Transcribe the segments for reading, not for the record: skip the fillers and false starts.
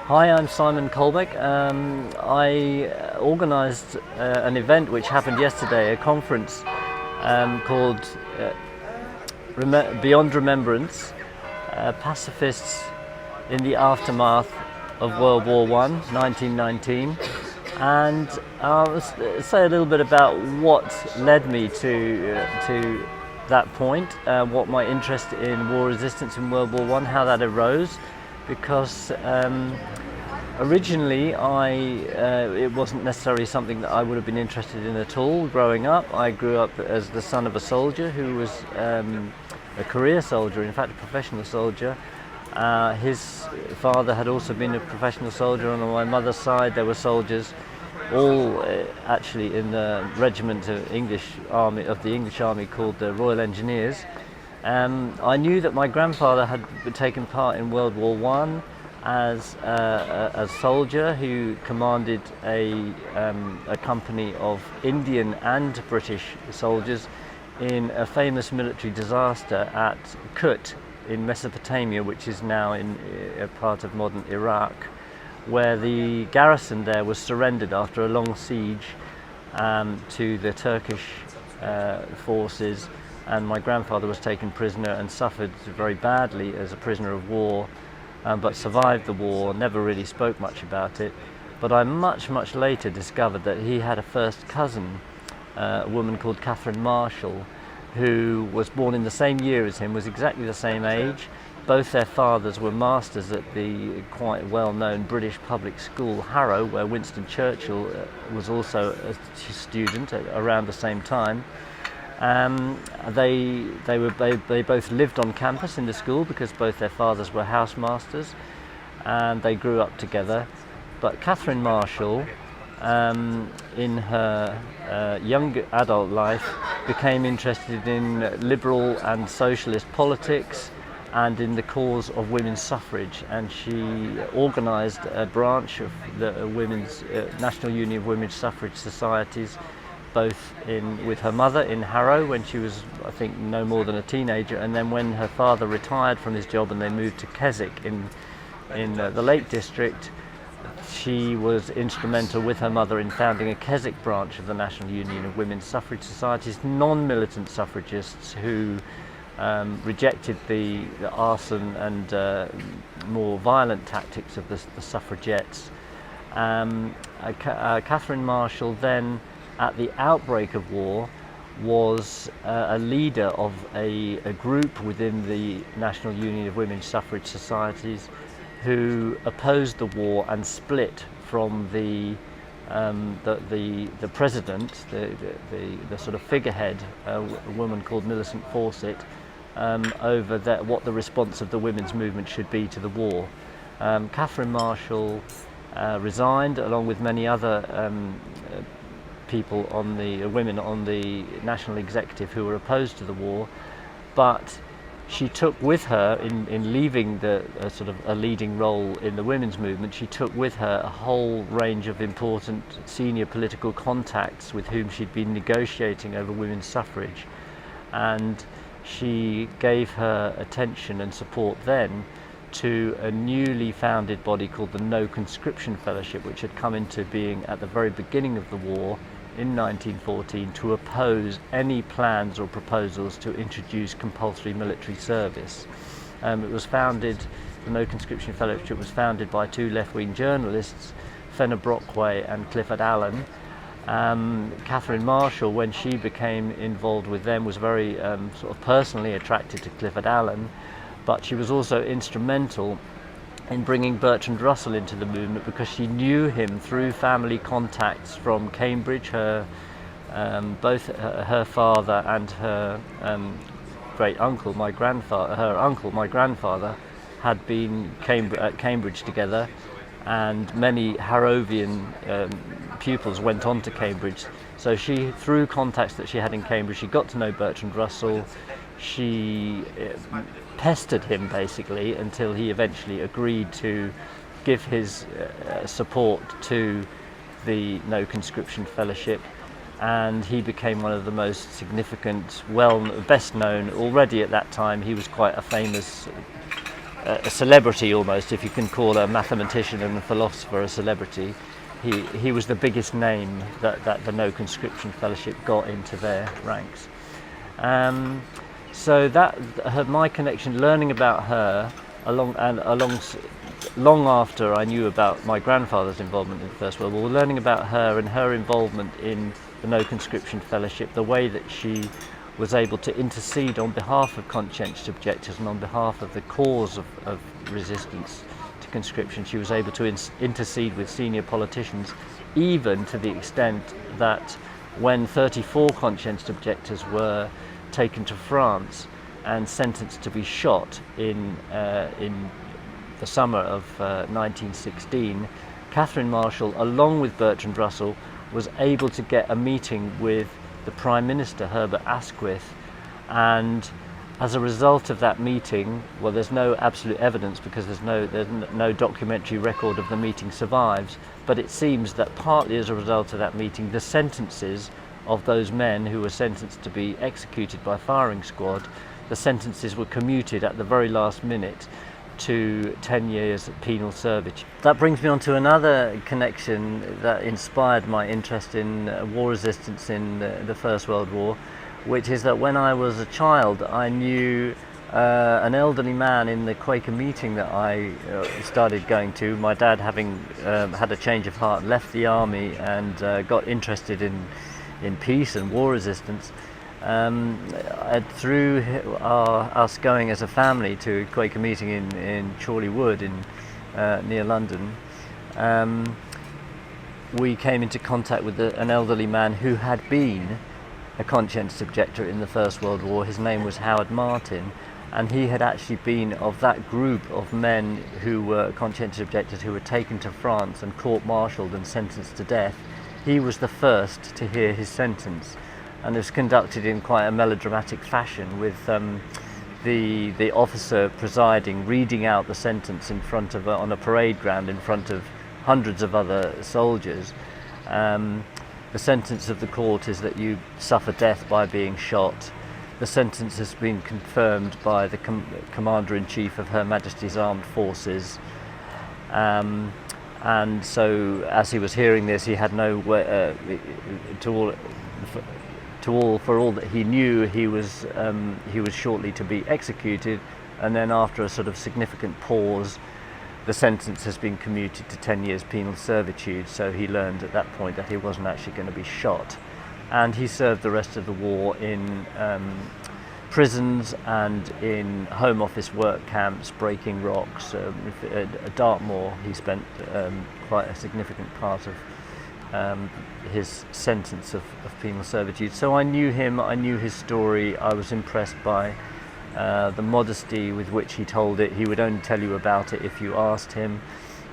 Hi, I'm Simon Colbeck. I organised an event which happened yesterday, a conference called Beyond Remembrance, Pacifists in the Aftermath of World War I, 1919. And I'll say a little bit about what led me to that point, what my interest in war resistance in World War I, how that arose, because originally it wasn't necessarily something that I would have been interested in at all growing up. I grew up as the son of a soldier who was a career soldier, in fact a professional soldier. His father had also been a professional soldier, and on my mother's side there were soldiers, all actually in the regiment of the English Army called the Royal Engineers. I knew that my grandfather had taken part in World War I as a soldier who commanded a company of Indian and British soldiers in a famous military disaster at Kut in Mesopotamia, which is now in a part of modern Iraq, where the garrison there was surrendered after a long siege to the Turkish forces, and my grandfather was taken prisoner and suffered very badly as a prisoner of war, but survived the war, never really spoke much about it. But I much later discovered that he had a first cousin, a woman called Katherine Marshall, who was born in the same year as him, was exactly the same age. Both their fathers were masters at the quite well-known British public school Harrow, where Winston Churchill was also a student around the same time. They both lived on campus in the school because both their fathers were housemasters, and they grew up together. But Katherine Marshall, in her young adult life, became interested in liberal and socialist politics and in the cause of women's suffrage, and she organised a branch of the National Union of Women's Suffrage Societies, both with her mother in Harrow when she was, I think, no more than a teenager, and then when her father retired from his job and they moved to Keswick in the Lake District, she was instrumental with her mother in founding a Keswick branch of the National Union of Women's Suffrage Societies, non-militant suffragists who rejected the arson and more violent tactics of the suffragettes. Katherine Marshall then, at the outbreak of war, was a leader of a group within the National Union of Women's Suffrage Societies who opposed the war and split from the president, the sort of figurehead, a woman called Millicent Fawcett, over what the response of the women's movement should be to the war. Katherine Marshall resigned, along with many other people women on the national executive who were opposed to the war, but she took with her, in leaving sort of a leading role in the women's movement, she took with her a whole range of important senior political contacts with whom she'd been negotiating over women's suffrage, and she gave her attention and support then to a newly founded body called the No-Conscription Fellowship, which had come into being at the very beginning of the war in 1914 to oppose any plans or proposals to introduce compulsory military service. The No-Conscription Fellowship was founded by two left-wing journalists, Fenner Brockway and Clifford Allen. Katherine Marshall, when she became involved with them, was very sort of personally attracted to Clifford Allen, but she was also instrumental in bringing Bertrand Russell into the movement because she knew him through family contacts from Cambridge. Both her father and her great uncle, my grandfather, had been at Cambridge together, and many Harrovian pupils went on to Cambridge. So she, through contacts that she had in Cambridge, she got to know Bertrand Russell. She pestered him basically until he eventually agreed to give his support to the No-Conscription Fellowship, and he became one of the most significant, best known already at that time. He was quite a famous a celebrity almost, if you can call a mathematician and a philosopher a celebrity. He was the biggest name that the No-Conscription Fellowship got into their ranks. So my connection, learning about her, long after I knew about my grandfather's involvement in the First World War, learning about her and her involvement in the No-Conscription Fellowship, the way that she was able to intercede on behalf of conscientious objectors and on behalf of the cause of resistance to conscription. She was able to intercede with senior politicians, even to the extent that when 34 conscientious objectors were taken to France and sentenced to be shot in the summer of 1916, Katherine Marshall, along with Bertrand Russell, was able to get a meeting with the Prime Minister, Herbert Asquith, and as a result of that meeting, well, there's no absolute evidence because there's no documentary record of the meeting survives, but it seems that partly as a result of that meeting, the sentences of those men who were sentenced to be executed by firing squad, the sentences were commuted at the very last minute to 10 years penal servitude. That brings me on to another connection that inspired my interest in war resistance in the First World War, which is that when I was a child, I knew an elderly man in the Quaker meeting that I started going to. My dad, having had a change of heart, left the army and got interested in peace and war resistance. Through us going as a family to a Quaker meeting in Chorley Wood near London, we came into contact with an elderly man who had been a conscientious objector in the First World War. His name was Howard Martin, and he had actually been of that group of men who were conscientious objectors who were taken to France and court-martialed and sentenced to death. He was the first to hear his sentence, and it was conducted in quite a melodramatic fashion, with the officer presiding, reading out the sentence in front of on a parade ground in front of hundreds of other soldiers. The sentence of the court is that you suffer death by being shot. The sentence has been confirmed by the Commander-in-Chief of Her Majesty's Armed Forces. And so, as he was hearing this, he had no way, for all that he knew, he was shortly to be executed. And then, after a sort of significant pause, the sentence has been commuted to 10 years penal servitude. So he learned at that point that he wasn't actually going to be shot, and he served the rest of the war in prisons and in Home Office work camps, breaking rocks. At Dartmoor, he spent quite a significant part of his sentence of penal servitude. So I knew him, I knew his story. I was impressed by the modesty with which he told it. He would only tell you about it if you asked him.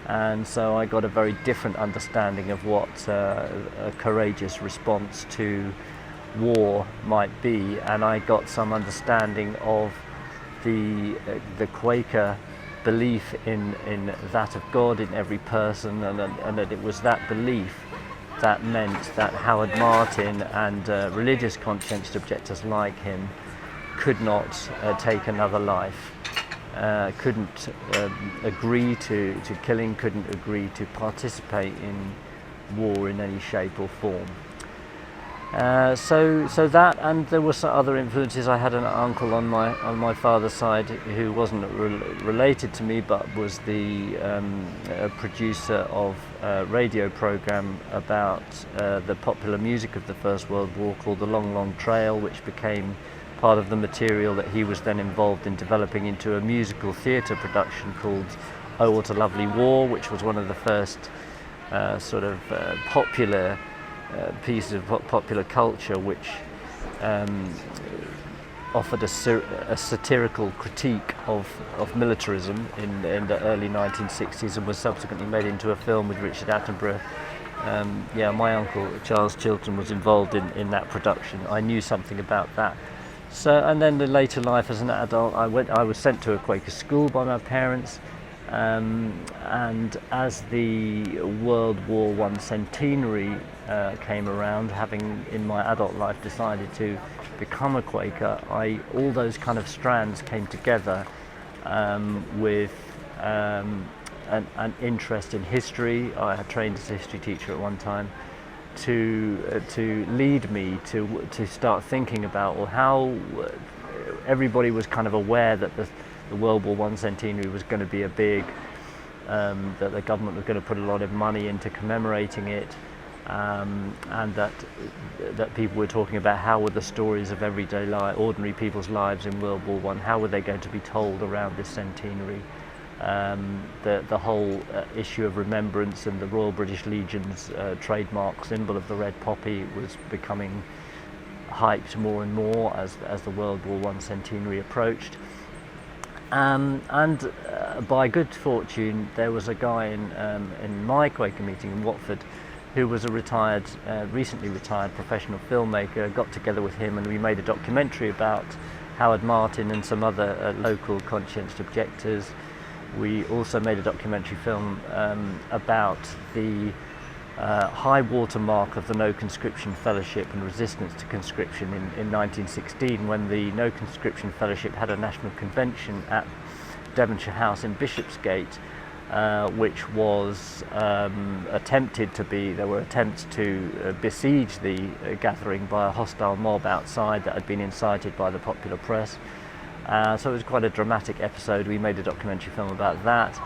And so I got a very different understanding of what a courageous response to war might be, and I got some understanding of the Quaker belief in that of God in every person, and that it was that belief that meant that Howard Martin and religious conscientious objectors like him could not take another life. Couldn't agree to killing, couldn't agree to participate in war in any shape or form. So that, and there were some other influences. I had an uncle on my father's side who wasn't related to me, but was the producer of a radio program about the popular music of the First World War called The Long Long Trail, which became part of the material that he was then involved in developing into a musical theatre production called Oh What a Lovely War, which was one of the first popular pieces of popular culture, which offered a satirical critique of militarism in the early 1960s, and was subsequently made into a film with Richard Attenborough. My uncle Charles Chilton was involved in that production. I knew something about that. So, and then the later life as an adult, I was sent to a Quaker school by my parents, and as the World War I centenary came around, having in my adult life decided to become a Quaker, all those kind of strands came together, with an interest in history. I had trained as a history teacher at one time, to lead me to start thinking about, well, how everybody was kind of aware that the World War I centenary was going to be a big, that the government was going to put a lot of money into commemorating it, and that people were talking about how were the stories of everyday life, ordinary people's lives in World War I, how were they going to be told around this centenary. The whole issue of remembrance and the Royal British Legion's trademark symbol of the red poppy was becoming hyped more and more as the World War I centenary approached. And by good fortune, there was a guy in my Quaker meeting in Watford who was a recently retired professional filmmaker. Got together with him and we made a documentary about Howard Martin and some other local conscientious objectors. We also made a documentary film about the high water mark of the No-Conscription Fellowship and resistance to conscription in 1916, when the No-Conscription Fellowship had a national convention at Devonshire House in Bishopsgate, which was attempted to be, there were attempts to besiege the gathering by a hostile mob outside that had been incited by the popular press. So it was quite a dramatic episode. We made a documentary film about that.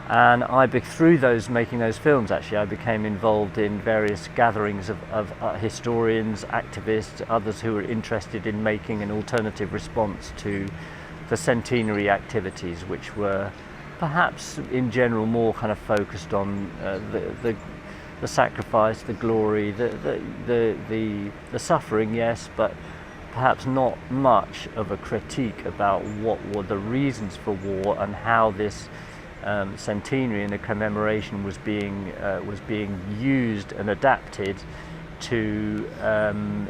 And through making those films, actually, I became involved in various gatherings of historians, activists, others who were interested in making an alternative response to the centenary activities, which were perhaps in general more kind of focused on the sacrifice, the glory, the suffering, yes, but perhaps not much of a critique about what were the reasons for war and how this centenary and the commemoration was being used and adapted to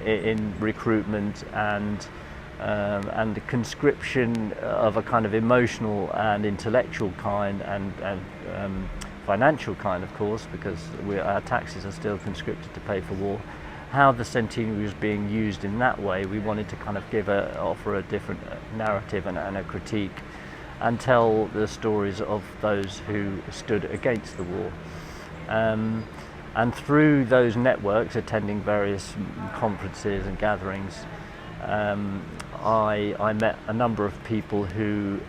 in recruitment and the conscription of a kind of emotional and intellectual kind and financial kind, of course, because our taxes are still conscripted to pay for war. How the centenary was being used in that way, we wanted to kind of offer a different narrative and a critique, and tell the stories of those who stood against the war. And through those networks, attending various conferences and gatherings, I met a number of people who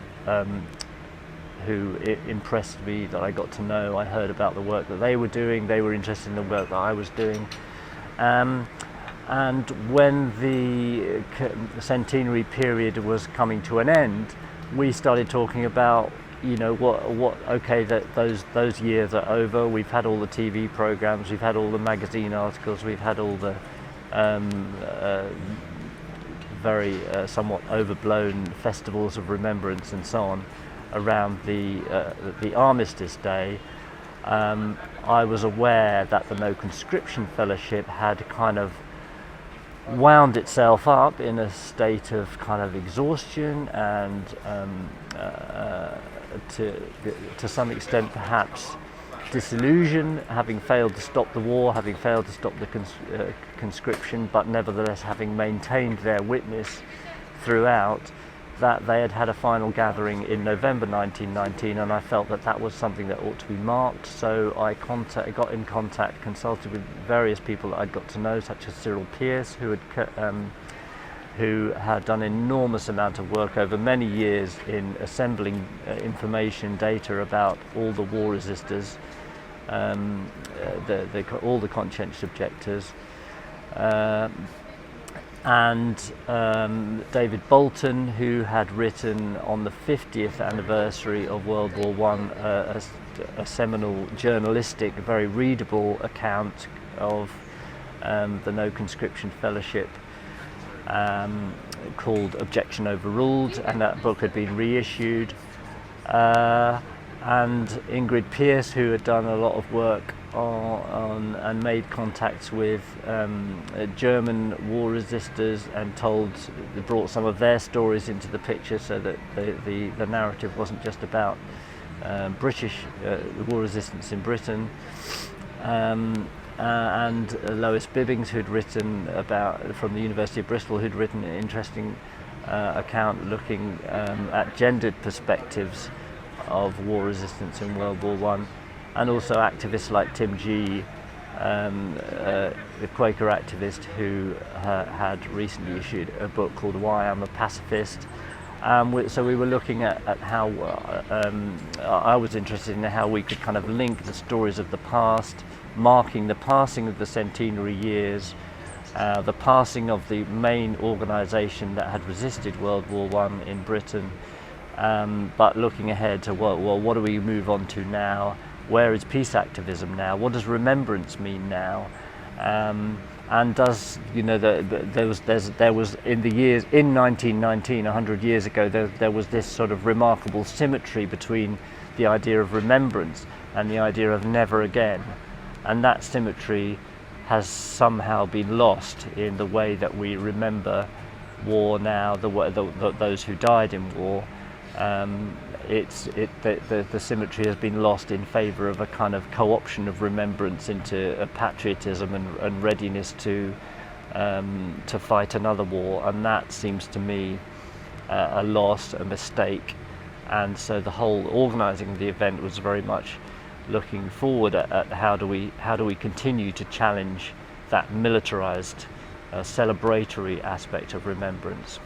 impressed me, that I got to know. I heard about the work that they were doing. They were interested in the work that I was doing. And when the centenary period was coming to an end, we started talking about, you know, okay, that those years are over. We've had all the TV programs, we've had all the magazine articles, we've had all the very somewhat overblown festivals of remembrance and so on around the Armistice Day. I was aware that the No-Conscription Fellowship had kind of wound itself up in a state of kind of exhaustion and to some extent perhaps disillusion, having failed to stop the war, having failed to stop the conscription, but nevertheless having maintained their witness throughout. That they had a final gathering in November 1919, and I felt that was something that ought to be marked. So I got in contact, consulted with various people that I'd got to know, such as Cyril Pearce, who had done an enormous amount of work over many years in assembling information, data about all the war resistors, all the conscientious objectors. And David Bolton, who had written on the 50th anniversary of World War I a seminal journalistic, very readable account of the No-Conscription Fellowship called Objection Overruled, and that book had been reissued. And Ingrid Pearce, who had done a lot of work on and made contacts with German war resistors and brought some of their stories into the picture, so that the narrative wasn't just about British war resistance in Britain. And Lois Bibbings, who'd written from the University of Bristol, who'd written interesting account looking at gendered perspectives of war resistance in World War One, and also activists like Tim Gee, the Quaker activist who had recently issued a book called Why I'm a Pacifist. So we were looking at how I was interested in how we could kind of link the stories of the past, marking the passing of the centenary years, the passing of the main organisation that had resisted World War One in Britain, but looking ahead to what do we move on to now? Where is peace activism now? What does remembrance mean now? And does, you know, there was in the years in 1919, 100 years ago, there was this sort of remarkable symmetry between the idea of remembrance and the idea of never again, and that symmetry has somehow been lost in the way that we remember war now, those who died in war. The symmetry has been lost in favour of a kind of co-option of remembrance into a patriotism and readiness to fight another war, and that seems to me a loss, a mistake. And so the whole organising of the event was very much looking forward at how do we continue to challenge that militarised, celebratory aspect of remembrance.